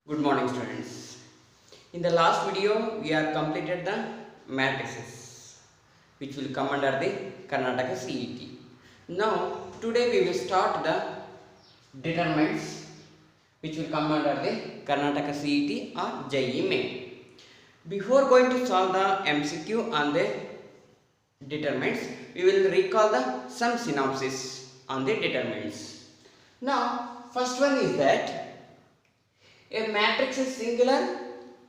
Good morning, students. In the last video, we have completed the matrices which will come under the Karnataka CET. Now, today we will start the determinants which will come under the Karnataka CET or JEE Main. Before going to solve the MCQ on the determinants, we will recall some synopsis on the determinants. Now, first one is that a matrix is singular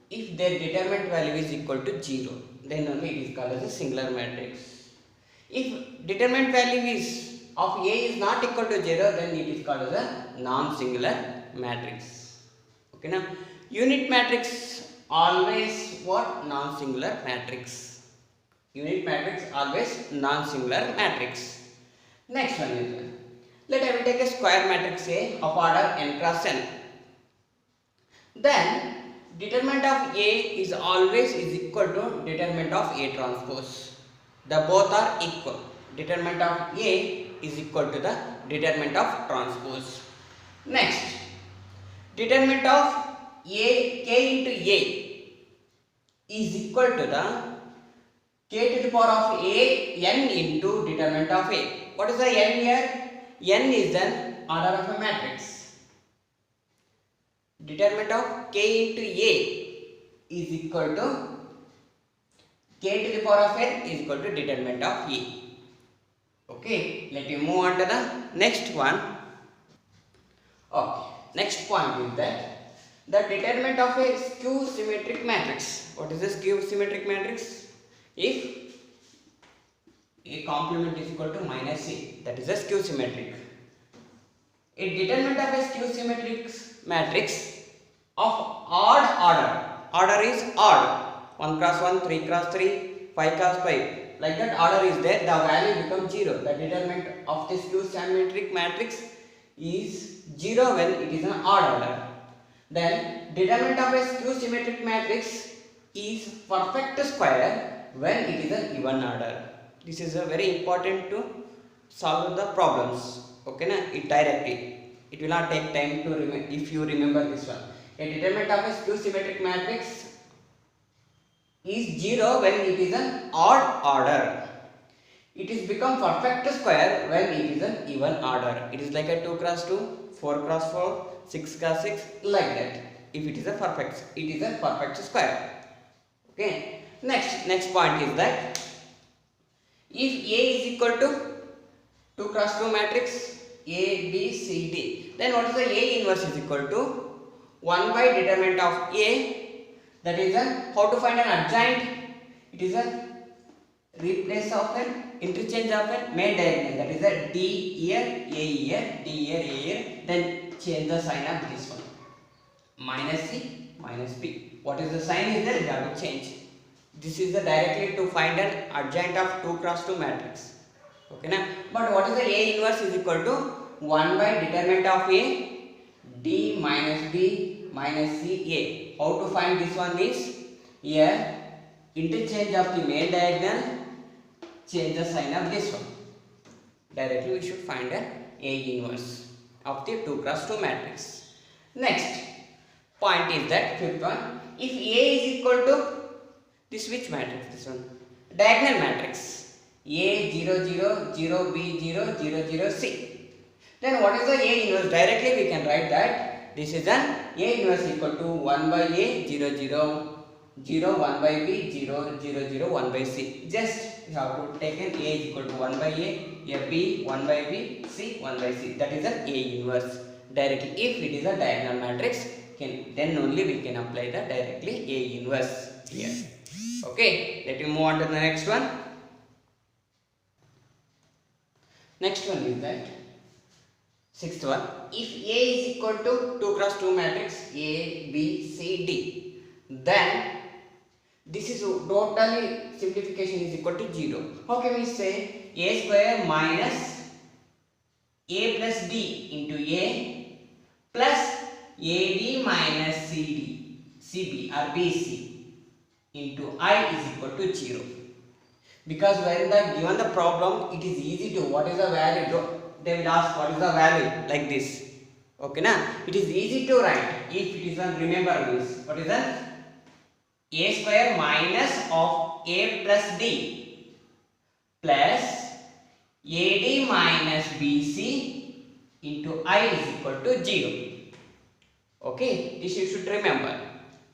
if their determinant value is equal to 0. Then only it is called as a singular matrix. If determinant value is of A is not equal to 0, then it is called as a non-singular matrix. Okay, now unit matrix always what? Non-singular matrix. Unit matrix always non-singular matrix. Next one is, let us take a square matrix A of order n cross n. Then determinant of A is always equal to determinant of A transpose. The both are equal. Determinant of A is equal to the determinant of transpose. Next, determinant of A k into A is equal to the k to the power of A n into determinant of A. What is the n here? N is an order of a matrix. Determinant of k into A is equal to k to the power of n is equal to determinant of A. Okay, let me move on to the next one. Okay, next point is that the determinant of a skew symmetric matrix. What is a skew symmetric matrix? If A complement is equal to minus A, that is a skew symmetric. A determinant of a skew symmetric matrix of odd order is odd, 1 cross 1, 3 cross 3, 5 cross 5, like that order is there, the value becomes 0. The determinant of this skew symmetric matrix is 0 when it is an odd order. Then determinant of a skew symmetric matrix is perfect square when it is an even order. This is a very important to solve the problems. Okay, na? It directly. It will not take time to remember if you remember this one. A determinant of a skew symmetric matrix is 0 when it is an odd order. It is become perfect square when it is an even order. It is like a 2 cross 2, 4 cross 4, 6 cross 6, like that. If it is a perfect square. Okay. Next point is that if A is equal to 2 cross 2 matrix A, B, C, D, then what is the A inverse is equal to 1 by determinant of A, that is how to find an adjoint. It is a replace of an interchange of a main diagonal, that is a D here, A here, D here, A here, then change the sign of this one, minus C, minus B. What is the sign is there? You have to change. This is the directly to find an adjoint of 2 cross 2 matrix. Okay, now, but what is the A inverse is equal to 1 by determinant of A, D minus B minus C A. How to find this one is, here interchange of the main diagonal, change the sign of this one. Directly we should find an A inverse of the 2 cross 2 matrix. Next point is that fifth one, if A is equal to this which matrix? This one, diagonal matrix A 0 0 0 B 0 0 0 C. Then what is the A inverse? Directly we can write that this is an A inverse equal to 1 by A 0 0 0 1 by B 0 0 0 1 by C. Just you have to take an A is equal to 1 by A B 1 by B, C 1 by C. That is an A inverse. Directly if it is a diagonal matrix, then only we can apply the directly A inverse here. Okay, let me move on to the next one. Next one is that sixth one, if A is equal to 2 cross 2 matrix A, B, C, D, then this is totally simplification is equal to 0. How can we say A square minus A plus D into A plus AB minus CD, CB or BC into I is equal to 0. Because when given the problem, it is easy to, what is the value? They will ask what is the value, like this. Okay, na? It is easy to write if it is on remember this. What is that? A square minus of A plus D plus AD minus BC into I is equal to 0. Okay, this you should remember.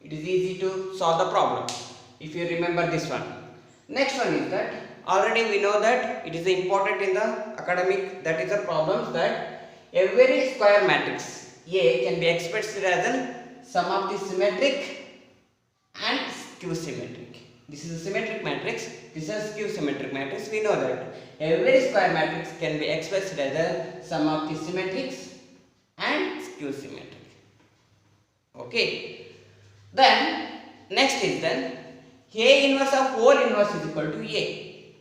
It is easy to solve the problem if you remember this one. Next one is that already we know that it is important in the academic, that is the problems that every square matrix A can be expressed as a sum of the symmetric and skew symmetric. This is a symmetric matrix, this is a skew symmetric matrix. We know that every square matrix can be expressed as a sum of the symmetrics and skew symmetric. Okay. Then next is then A inverse of whole inverse is equal to A.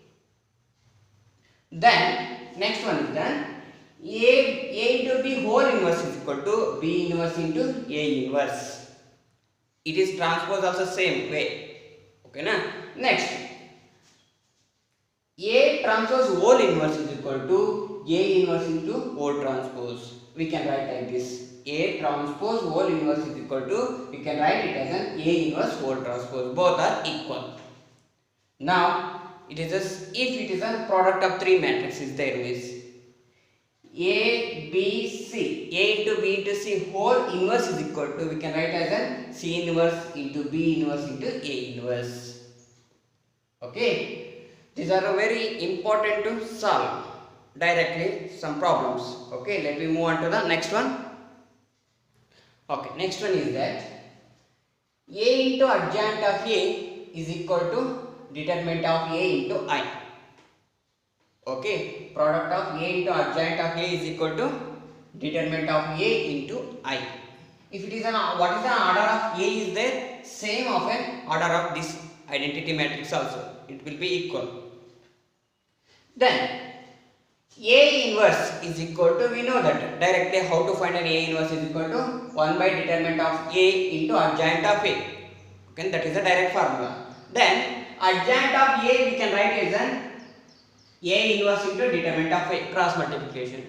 Then next one is then A into B whole inverse is equal to B inverse into A inverse. It is transpose also same way. Okay, na? Next, A transpose whole inverse is equal to A inverse into whole transpose. We can write like this. A transpose whole inverse is equal to, we can write it as an A inverse whole transpose. Both are equal. Now, it is just if it is a product of three matrices, there is A, B, C. A into B into C whole inverse is equal to, we can write as an C inverse into B inverse into A inverse. Okay. These are very important to solve directly some problems. Okay, let me move on to the next one. Okay, next one is that A into adjoint of A is equal to determinant of A into I. Okay, product of A into adjoint of A is equal to determinant of A into I. If it is an, what is the order of A is there? Same of an order of this identity matrix also. It will be equal. Then A inverse is equal to, we know that directly how to find an A inverse is equal to 1 by determinant of A into adjoint of A. Okay, that is a direct formula. Then adjoint of A we can write as an A inverse into determinant of A, cross multiplication.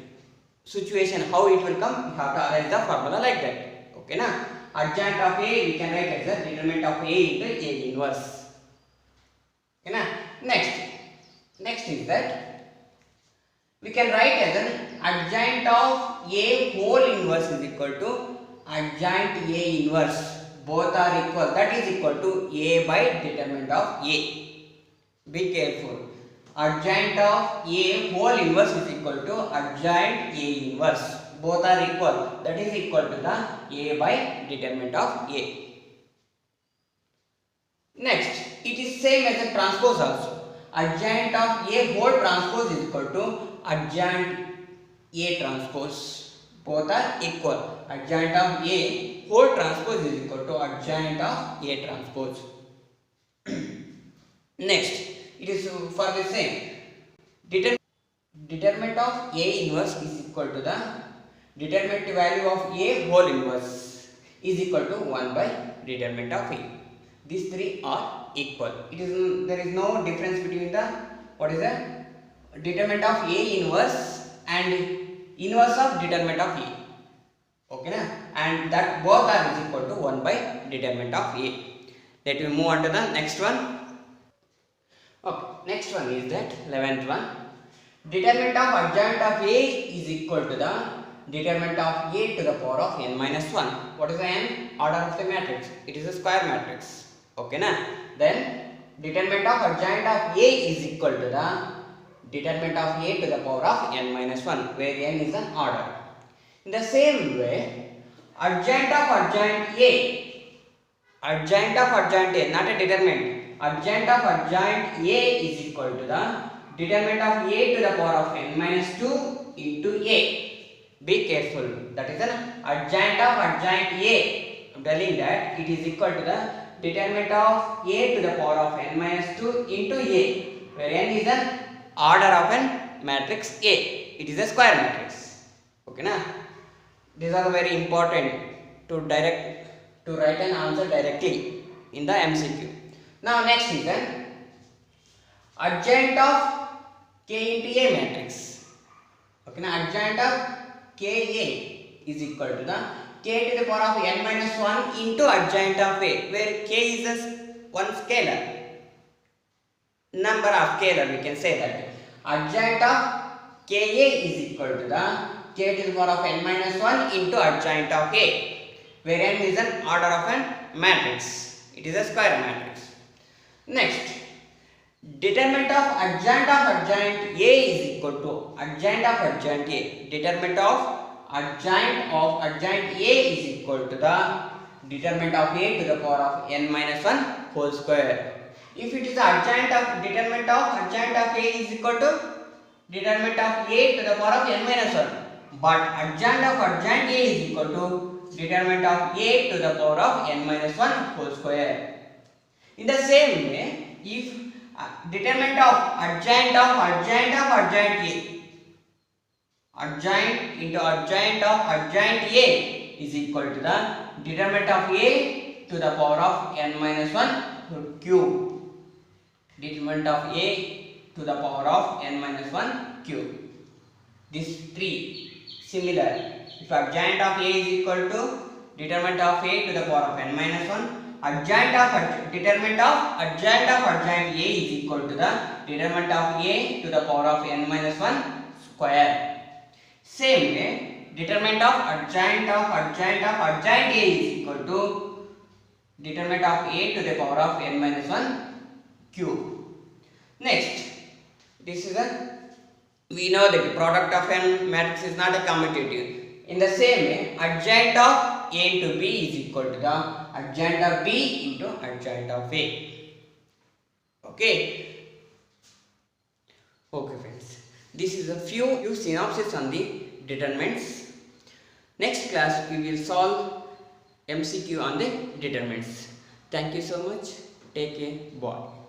Situation how it will come, we have to arrange the formula like that. Okay, na? Adjoint of A we can write as a determinant of A into A inverse. Okay, na? Next is that we can write as an adjoint of A whole inverse is equal to adjoint A inverse. Both are equal. That is equal to A by determinant of A. Be careful. Adjoint of A whole inverse is equal to adjoint A inverse. Both are equal. That is equal to the A by determinant of A. Next, it is same as a transpose also. Adjoint of A whole transpose is equal to adjoint A transpose. Both are equal. Adjoint of A whole transpose is equal to adjoint of A transpose. Next, it is for the same. Determinant of A inverse is equal to the determinant value of A whole inverse is equal to 1 by determinant of A. These three are equal. There is no difference between the, what is the determinant of A inverse and inverse of determinant of A. Okay, na? And that both are equal to 1 by determinant of A. Let me move on to the next one. Okay, next one is that 11th one. Determinant of adjoint of A is equal to the determinant of A to the power of n minus 1. What is the n? Order of the matrix. It is a square matrix. Okay, na? Then determinant of adjoint of A is equal to the determinant of A to the power of n minus 1, where n is an order. In the same way, adjoint of adjoint A, not a determinant. Adjoint of adjoint A is equal to the determinant of A to the power of n minus 2 into A. Be careful. That is an adjoint of adjoint A. I am telling that it is equal to the determinant of A to the power of n minus 2 into A, where n is an order of an matrix A. It is a square matrix. Okay, na? These are very important to write an answer directly in the MCQ. Now next is then adjoint of K into A matrix. Okay, now adjoint of KA is equal to the k to the power of n minus 1 into adjoint of A, where k is a one scalar, number of scalar, we can say that. Adjoint of Ka is equal to the k to the power of n minus 1 into adjoint of A, where n is an order of a matrix. It is a square matrix. Next, determinant of adjoint A is equal to adjoint of adjoint A. Determinant of adjoint A is equal to the determinant of A to the power of n minus 1 whole square. If it is adjoint of determinant of adjoint of A is equal to determinant of A to the power of n minus 1, but adjoint of adjoint A is equal to determinant of A to the power of n minus 1 whole square. In the same way, if determinant of adjoint A, adjoint into adjoint of adjoint A is equal to the determinant of A to the power of n minus 1 cube. Determinant of A to the power of n minus 1 cube. These three similar. If adjoint of A is equal to determinant of A to the power of n minus 1, determinant of adjoint A is equal to the determinant of A to the power of n minus 1 square. Same way, determinant of adjoint A is equal to determinant of A to the power of n minus 1 cube. Next, this is we know that the product of n matrix is not a commutative. In the same way, adjoint of A into B is equal to the adjoint of B into adjoint of A. Okay. Okay friends, this is a few synopsis on the determinants. Next class we will solve MCQ on the determinants. Thank you so much. Take care. Bye.